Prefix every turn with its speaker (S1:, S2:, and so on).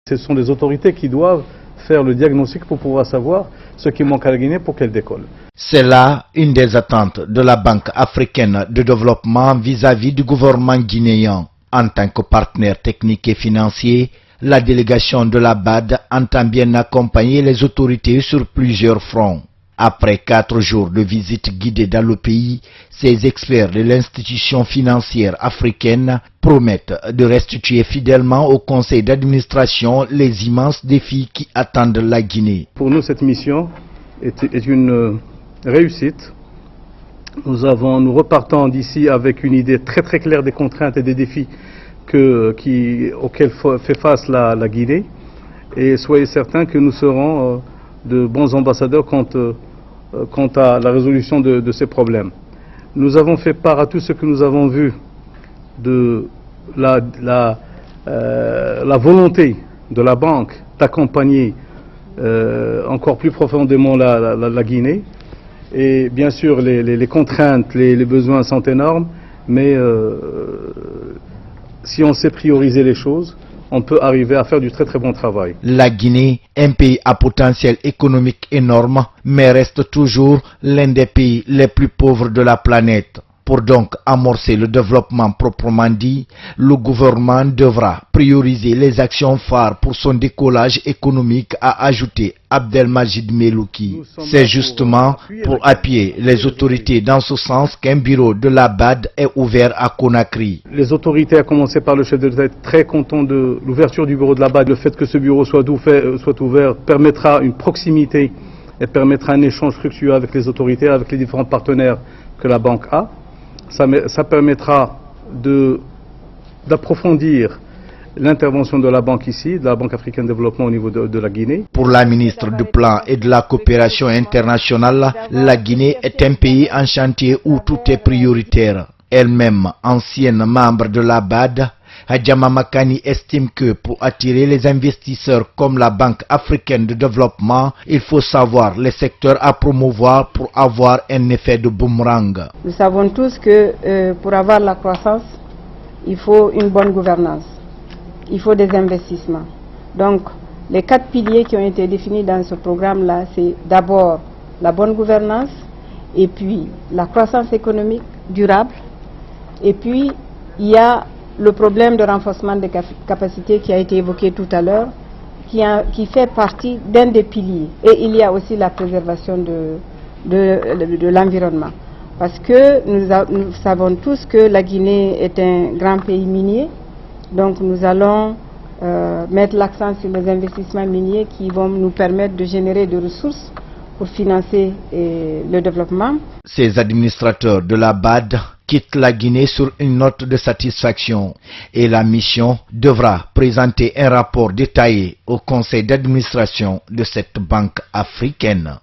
S1: Ce sont les autorités qui doivent faire le diagnostic pour pouvoir savoir ce qui manque à la Guinée pour qu'elle décolle.
S2: C'est là une des attentes de la Banque africaine de développement vis-à-vis du gouvernement guinéen. En tant que partenaire technique et financier, la délégation de la BAD entend bien accompagner les autorités sur plusieurs fronts. Après 4 jours de visite guidée dans le pays, ces experts de l'institution financière africaine promettent de restituer fidèlement au conseil d'administration les immenses défis qui attendent la Guinée.
S1: Pour nous, cette mission est une réussite. Nous repartons d'ici avec une idée très très claire des contraintes et des défis auxquels fait face la Guinée. Et soyez certains que nous serons de bons ambassadeurs quant à la résolution de ces problèmes. Nous avons fait part à tout ce que nous avons vu de la volonté de la banque d'accompagner encore plus profondément la Guinée. Et bien sûr, les contraintes, les besoins sont énormes, mais si on sait prioriser les choses, on peut arriver à faire du très très bon travail.
S2: La Guinée, un pays à potentiel économique énorme, mais reste toujours l'un des pays les plus pauvres de la planète. Pour donc amorcer le développement proprement dit, le gouvernement devra prioriser les actions phares pour son décollage économique, a ajouté Abdelmajid Melouki. C'est justement pour appuyer les autorités dans ce sens qu'un bureau de la BAD est ouvert à Conakry.
S1: Les autorités, à commencer par le chef de l'État, sont très contents de l'ouverture du bureau de la BAD. Le fait que ce bureau soit ouvert permettra une proximité et permettra un échange fructueux avec les autorités, avec les différents partenaires que la banque a. Ça permettra d'approfondir l'intervention de la banque ici, de la Banque africaine de développement au niveau de la Guinée.
S2: Pour la ministre du Plan et de la coopération internationale, la Guinée est un pays en chantier où tout est prioritaire. Elle-même, ancienne membre de la BAD, Hadjama Makani estime que pour attirer les investisseurs comme la Banque africaine de développement, il faut savoir les secteurs à promouvoir pour avoir un effet de boomerang.
S3: Nous savons tous que pour avoir la croissance, il faut une bonne gouvernance, il faut des investissements. Donc, les 4 piliers qui ont été définis dans ce programme-là, c'est d'abord la bonne gouvernance, et puis la croissance économique durable, et puis il y a le problème de renforcement des capacités qui a été évoqué tout à l'heure, qui fait partie d'un des piliers. Et il y a aussi la préservation de l'environnement. Parce que nous savons tous que la Guinée est un grand pays minier, donc nous allons mettre l'accent sur les investissements miniers qui vont nous permettre de générer des ressources pour financer le développement.
S2: Ces administrateurs de la BAD quittent la Guinée sur une note de satisfaction et la mission devra présenter un rapport détaillé au conseil d'administration de cette banque africaine.